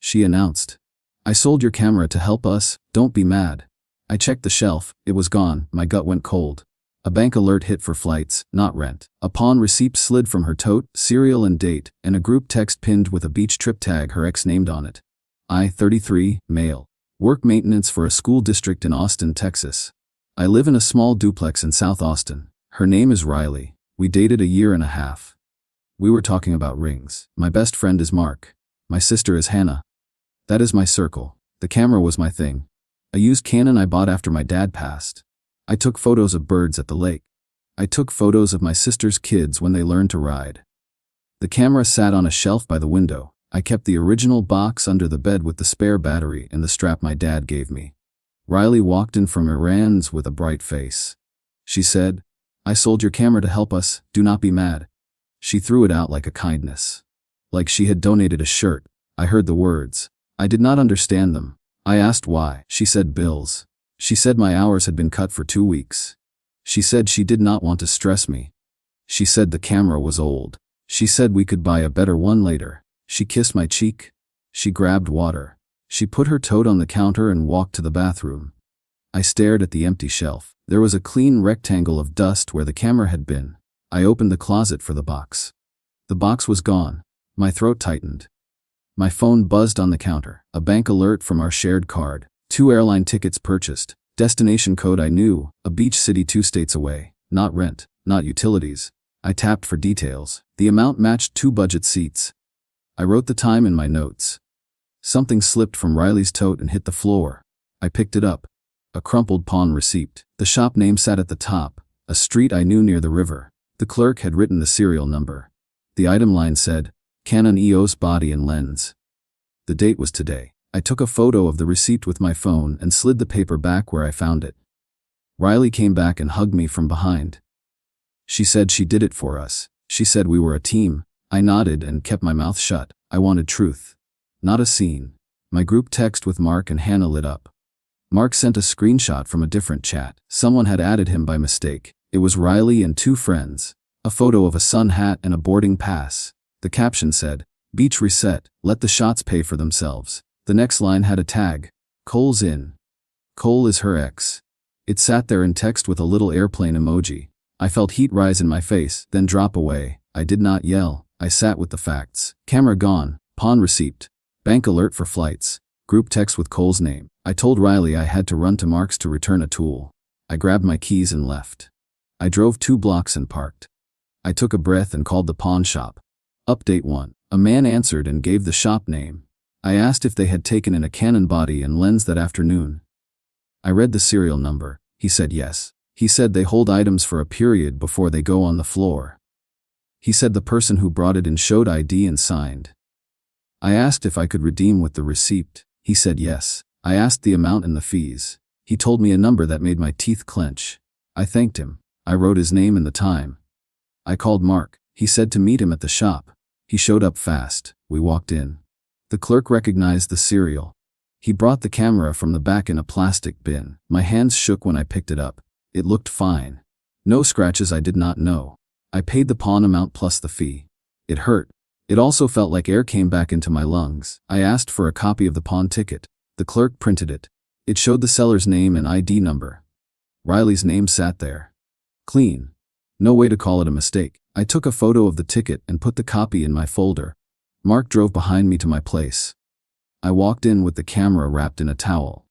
she announced. "I sold your camera to help us, don't be mad." I checked the shelf, it was gone, my gut went cold. A bank alert hit for flights, not rent. A pawn receipt slid from her tote, serial and date, and a group text pinned with a beach trip tag her ex named on it. I, 33, male. Work maintenance for a school district in Austin, Texas. I live in a small duplex in South Austin. Her name is Riley. We dated 1.5 years. We were talking about rings. My best friend is Mark. My sister is Hannah. That is my circle. The camera was my thing. A used Canon I bought after my dad passed. I took photos of birds at the lake. I took photos of my sister's kids when they learned to ride. The camera sat on a shelf by the window. I kept the original box under the bed with the spare battery and the strap my dad gave me. Riley walked in from errands with a bright face. She said, "I sold your camera to help us, do not be mad." She threw it out like a kindness. Like she had donated a shirt. I heard the words. I did not understand them. I asked why. She said bills. She said my hours had been cut for 2 weeks. She said she did not want to stress me. She said the camera was old. She said we could buy a better one later. She kissed my cheek. She grabbed water. She put her tote on the counter and walked to the bathroom. I stared at the empty shelf. There was a clean rectangle of dust where the camera had been. I opened the closet for the box. The box was gone. My throat tightened. My phone buzzed on the counter. A bank alert from our shared card. 2 airline tickets purchased. Destination code I knew. A beach city 2 states away. Not rent. Not utilities. I tapped for details. The amount matched 2 budget seats. I wrote the time in my notes. Something slipped from Riley's tote and hit the floor. I picked it up. A crumpled pawn receipt. The shop name sat at the top. A street I knew near the river. The clerk had written the serial number. The item line said, Canon EOS body and lens. The date was today. I took a photo of the receipt with my phone and slid the paper back where I found it. Riley came back and hugged me from behind. She said she did it for us. She said we were a team. I nodded and kept my mouth shut. I wanted truth. Not a scene. My group text with Mark and Hannah lit up. Mark sent a screenshot from a different chat. Someone had added him by mistake. It was Riley and 2 friends. A photo of a sun hat and a boarding pass. The caption said, "Beach reset, let the shots pay for themselves." The next line had a tag. Cole's in. Cole is her ex. It sat there in text with a little airplane emoji. I felt heat rise in my face, then drop away. I did not yell. I sat with the facts. Camera gone. Pawn receipt. Bank alert for flights. Group text with Cole's name. I told Riley I had to run to Mark's to return a tool. I grabbed my keys and left. I drove 2 blocks and parked. I took a breath and called the pawn shop. Update 1. A man answered and gave the shop name. I asked if they had taken in a Canon body and lens that afternoon. I read the serial number. He said yes. He said they hold items for a period before they go on the floor. He said the person who brought it in showed ID and signed. I asked if I could redeem with the receipt. He said yes. I asked the amount and the fees. He told me a number that made my teeth clench. I thanked him. I wrote his name and the time. I called Mark. He said to meet him at the shop. He showed up fast. We walked in. The clerk recognized the serial. He brought the camera from the back in a plastic bin. My hands shook when I picked it up. It looked fine. No scratches I did not know. I paid the pawn amount plus the fee. It hurt. It also felt like air came back into my lungs. I asked for a copy of the pawn ticket. The clerk printed it. It showed the seller's name and ID number. Riley's name sat there. Clean. No way to call it a mistake. I took a photo of the ticket and put the copy in my folder. Mark drove behind me to my place. I walked in with the camera wrapped in a towel.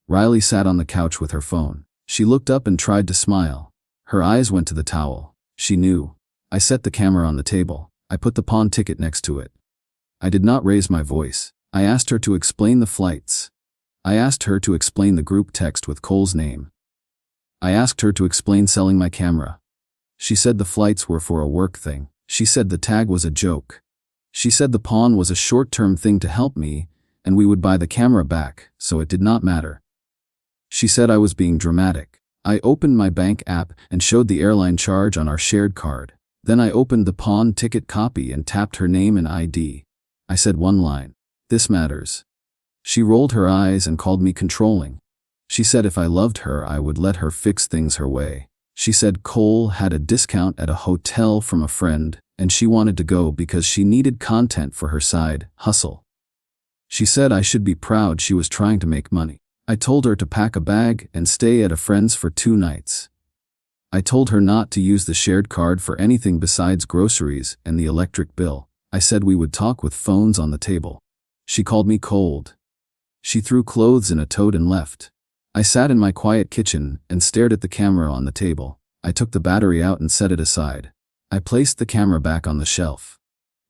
Riley sat on the couch with her phone. She looked up and tried to smile. Her eyes went to the towel. She knew. I set the camera on the table. I put the pawn ticket next to it. I did not raise my voice. I asked her to explain the flights. I asked her to explain the group text with Cole's name. I asked her to explain selling my camera. She said the flights were for a work thing. She said the tag was a joke. She said the pawn was a short-term thing to help me, and we would buy the camera back, so it did not matter. She said I was being dramatic. I opened my bank app and showed the airline charge on our shared card. Then I opened the pawn ticket copy and tapped her name and ID. I said one line. This matters. She rolled her eyes and called me controlling. She said if I loved her, I would let her fix things her way. She said Cole had a discount at a hotel from a friend, and she wanted to go because she needed content for her side hustle. She said I should be proud she was trying to make money. I told her to pack a bag and stay at a friend's for 2 nights. I told her not to use the shared card for anything besides groceries and the electric bill. I said we would talk with phones on the table. She called me cold. She threw clothes in a tote and left. I sat in my quiet kitchen and stared at the camera on the table. I took the battery out and set it aside. I placed the camera back on the shelf.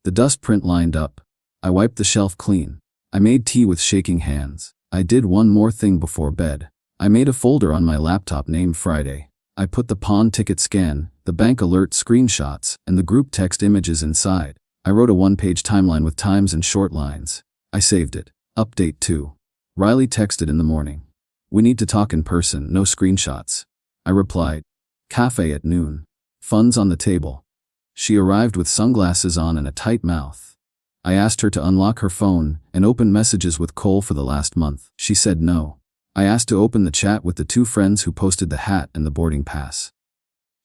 The dust print lined up. I wiped the shelf clean. I made tea with shaking hands. I did one more thing before bed. I made a folder on my laptop named Friday. I put the pawn ticket scan, the bank alert screenshots, and the group text images inside. I wrote a 1-page timeline with times and short lines. I saved it. Update 2. Riley texted in the morning. We need to talk in person, no screenshots. I replied. Cafe at noon. Funds on the table. She arrived with sunglasses on and a tight mouth. I asked her to unlock her phone and open messages with Cole for the last month. She said no. I asked to open the chat with the 2 friends who posted the hat and the boarding pass.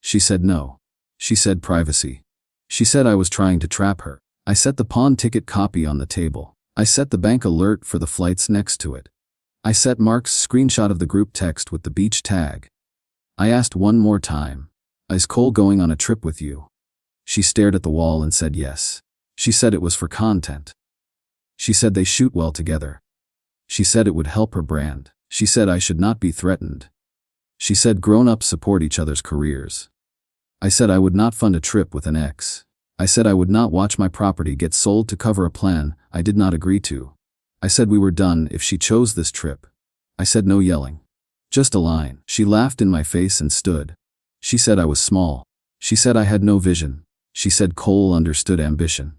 She said no. She said privacy. She said I was trying to trap her. I set the pawn ticket copy on the table. I set the bank alert for the flights next to it. I set Mark's screenshot of the group text with the beach tag. I asked one more time. Is Cole going on a trip with you? She stared at the wall and said yes. She said it was for content. She said they shoot well together. She said it would help her brand. She said I should not be threatened. She said grown-ups support each other's careers. I said I would not fund a trip with an ex. I said I would not watch my property get sold to cover a plan I did not agree to. I said we were done if she chose this trip. I said no yelling. Just a line. She laughed in my face and stood. She said I was small. She said I had no vision. She said Cole understood ambition.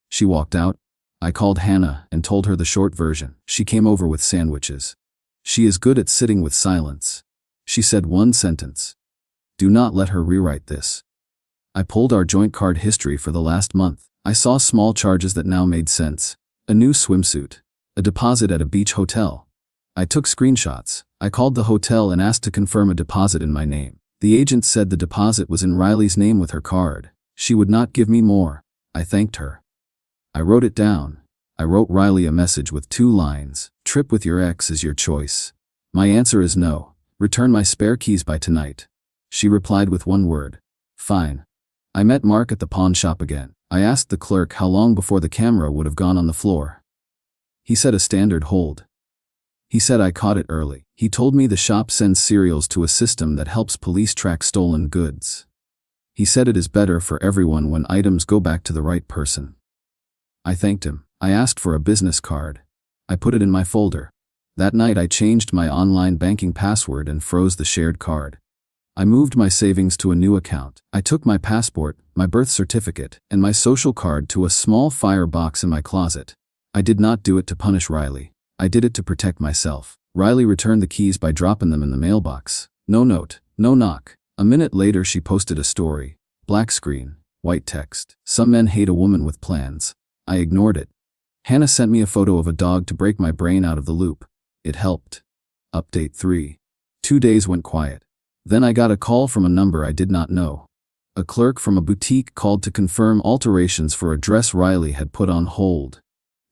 She walked out. I called Hannah and told her the short version. She came over with sandwiches. She is good at sitting with silence. She said one sentence. Do not let her rewrite this. I pulled our joint card history for the last month. I saw small charges that now made sense. A new swimsuit. A deposit at a beach hotel. I took screenshots. I called the hotel and asked to confirm a deposit in my name. The agent said the deposit was in Riley's name with her card. She would not give me more. I thanked her. I wrote it down. I wrote Riley a message with 2 lines. Trip with your ex is your choice. My answer is no. Return my spare keys by tonight. She replied with 1 word. Fine. I met Mark at the pawn shop again. I asked the clerk how long before the camera would have gone on the floor. He said a standard hold. He said I caught it early. He told me the shop sends serials to a system that helps police track stolen goods. He said it is better for everyone when items go back to the right person. I thanked him. I asked for a business card. I put it in my folder. That night I changed my online banking password and froze the shared card. I moved my savings to a new account. I took my passport, my birth certificate, and my social card to a small firebox in my closet. I did not do it to punish Riley. I did it to protect myself. Riley returned the keys by dropping them in the mailbox. No note, no knock. A minute later she posted a story. Black screen, white text. Some men hate a woman with plans. I ignored it. Hannah sent me a photo of a dog to break my brain out of the loop. It helped. Update 3. 2 days went quiet. Then I got a call from a number I did not know. A clerk from a boutique called to confirm alterations for a dress Riley had put on hold.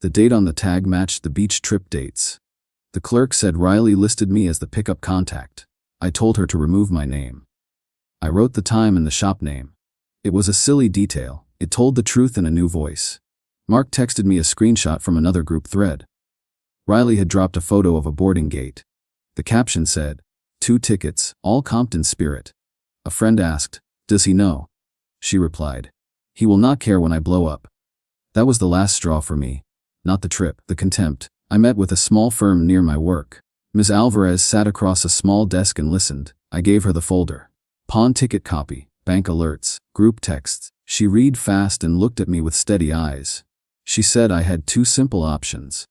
The date on the tag matched the beach trip dates. The clerk said Riley listed me as the pickup contact. I told her to remove my name. I wrote the time and the shop name. It was a silly detail. It told the truth in a new voice. Mark texted me a screenshot from another group thread. Riley had dropped a photo of a boarding gate. The caption said, 2 tickets, all Compton Spirit. A friend asked, does he know? She replied, he will not care when I blow up. That was the last straw for me. Not the trip, the contempt. I met with a small firm near my work. Ms. Alvarez sat across a small desk and listened. I gave her the folder. Pawn ticket copy, bank alerts, group texts. She read fast and looked at me with steady eyes. She said I had 2 simple options.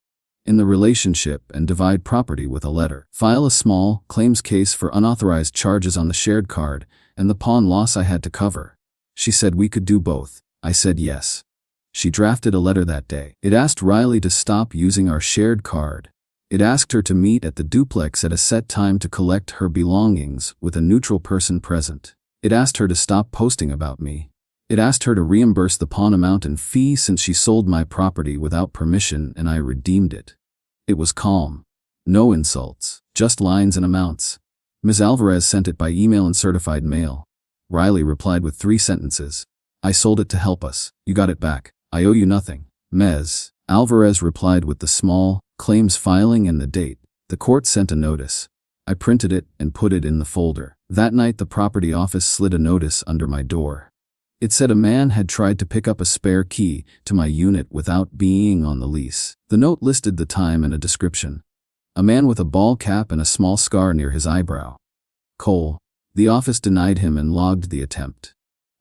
In the relationship and divide property with a letter. File a small claims case for unauthorized charges on the shared card and the pawn loss I had to cover. She said we could do both. I said yes. She drafted a letter that day. It asked Riley to stop using our shared card. It asked her to meet at the duplex at a set time to collect her belongings with a neutral person present. It asked her to stop posting about me. It asked her to reimburse the pawn amount and fee since she sold my property without permission and I redeemed it. It was calm. No insults, just lines and amounts. Ms. Alvarez sent it by email and certified mail. Riley replied with 3 sentences. I sold it to help us. You got it back. I owe you nothing. Ms. Alvarez replied with the small claims filing and the date. The court sent a notice. I printed it and put it in the folder. That night the property office slid a notice under my door. It said a man had tried to pick up a spare key to my unit without being on the lease. The note listed the time and a description. A man with a ball cap and a small scar near his eyebrow. Cole. The office denied him and logged the attempt.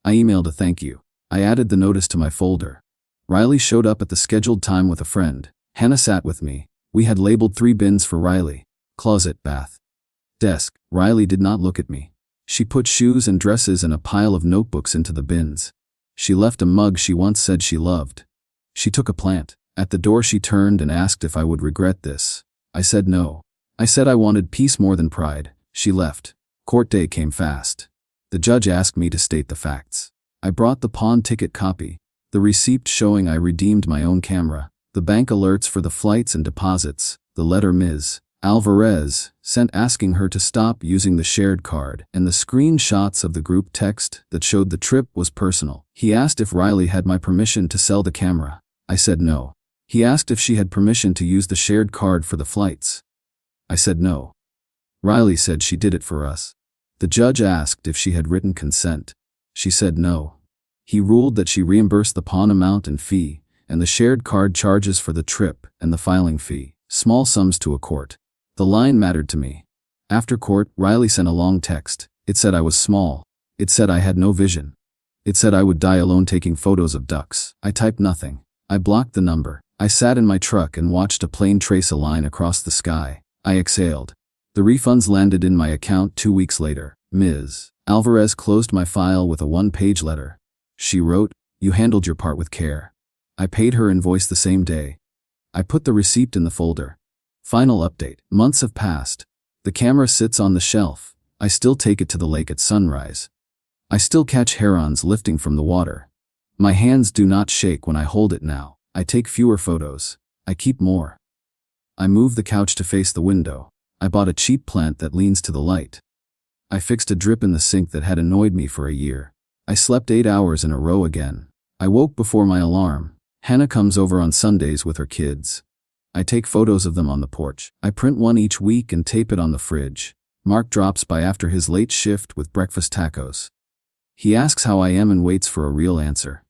I emailed a thank you. I added the notice to my folder. Riley showed up at the scheduled time with a friend. Hannah sat with me. We had labeled 3 bins for Riley. Closet, bath, desk. Riley did not look at me. She put shoes and dresses and a pile of notebooks into the bins. She left a mug she once said she loved. She took a plant. At the door she turned and asked if I would regret this. I said no. I said I wanted peace more than pride. She left. Court day came fast. The judge asked me to state the facts. I brought the pawn ticket copy, the receipt showing I redeemed my own camera, the bank alerts for the flights and deposits, the letter Ms. Alvarez sent asking her to stop using the shared card, and the screenshots of the group text that showed the trip was personal. He asked if Riley had my permission to sell the camera. I said no. He asked if she had permission to use the shared card for the flights. I said no. Riley said she did it for us. The judge asked if she had written consent. She said no. He ruled that she reimbursed the pawn amount and fee, and the shared card charges for the trip and the filing fee, small sums to a court. The line mattered to me. After court, Riley sent a long text. It said I was small. It said I had no vision. It said I would die alone taking photos of ducks. I typed nothing. I blocked the number. I sat in my truck and watched a plane trace a line across the sky. I exhaled. The refunds landed in my account 2 weeks later. Ms. Alvarez closed my file with a 1-page letter. She wrote, "You handled your part with care." I paid her invoice the same day. I put the receipt in the folder. Final update. Months have passed. The camera sits on the shelf. I still take it to the lake at sunrise. I still catch herons lifting from the water. My hands do not shake when I hold it now. I take fewer photos. I keep more. I move the couch to face the window. I bought a cheap plant that leans to the light. I fixed a drip in the sink that had annoyed me for a year. I slept 8 hours in a row again. I woke before my alarm. Hannah comes over on Sundays with her kids. I take photos of them on the porch. I print one each week and tape it on the fridge. Mark drops by after his late shift with breakfast tacos. He asks how I am and waits for a real answer.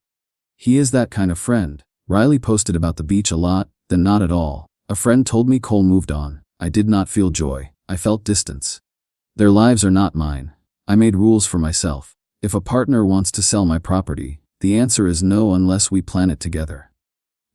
He is that kind of friend. Riley posted about the beach a lot, then not at all. A friend told me Cole moved on. I did not feel joy. I felt distance. Their lives are not mine. I made rules for myself. If a partner wants to sell my property, the answer is no unless we plan it together.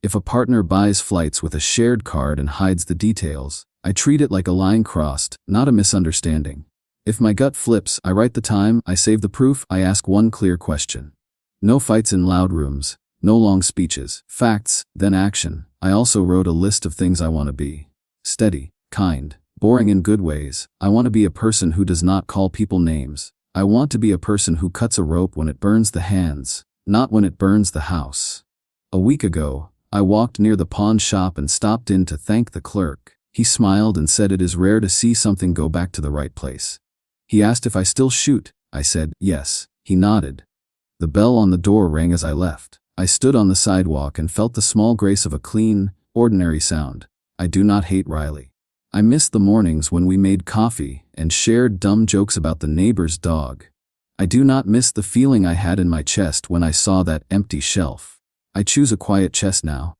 If a partner buys flights with a shared card and hides the details, I treat it like a line crossed, not a misunderstanding. If my gut flips, I write the time, I save the proof, I ask one clear question. No fights in loud rooms, no long speeches, facts, then action. I also wrote a list of things I want to be. Steady, kind, boring in good ways. I want to be a person who does not call people names. I want to be a person who cuts a rope when it burns the hands, not when it burns the house. A week ago, I walked near the pawn shop and stopped in to thank the clerk. He smiled and said it is rare to see something go back to the right place. He asked if I still shoot. I said, yes. He nodded. The bell on the door rang as I left. I stood on the sidewalk and felt the small grace of a clean, ordinary sound. I do not hate Riley. I miss the mornings when we made coffee and shared dumb jokes about the neighbor's dog. I do not miss the feeling I had in my chest when I saw that empty shelf. I choose a quiet chest now.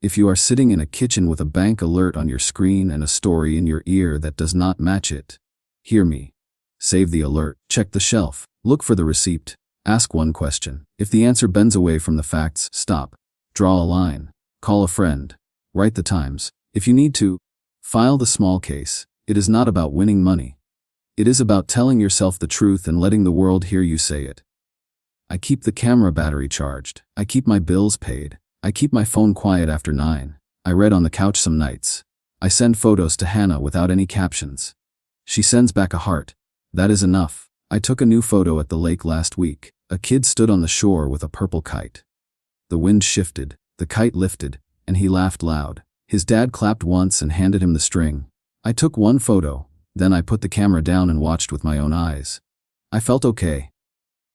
If you are sitting in a kitchen with a bank alert on your screen and a story in your ear that does not match it, hear me. Save the alert. Check the shelf. Look for the receipt. Ask one question. If the answer bends away from the facts, stop. Draw a line. Call a friend. Write the times. If you need to, file the small case. It is not about winning money. It is about telling yourself the truth and letting the world hear you say it. I keep the camera battery charged. I keep my bills paid. I keep my phone quiet after 9. I read on the couch some nights. I send photos to Hannah without any captions. She sends back a heart. That is enough. I took a new photo at the lake last week. A kid stood on the shore with a purple kite. The wind shifted, the kite lifted, and he laughed loud. His dad clapped once and handed him the string. I took one photo, then I put the camera down and watched with my own eyes. I felt okay.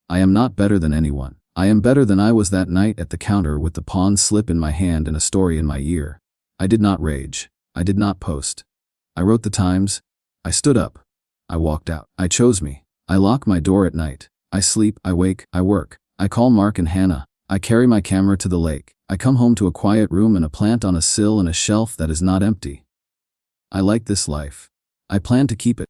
I am not better than anyone. I am better than I was that night at the counter with the pawn slip in my hand and a story in my ear. I did not rage. I did not post. I wrote the times. I stood up. I walked out. I chose me. I lock my door at night. I sleep, I wake, I work. I call Mark and Hannah. I carry my camera to the lake. I come home to a quiet room and a plant on a sill and a shelf that is not empty. I like this life. I plan to keep it.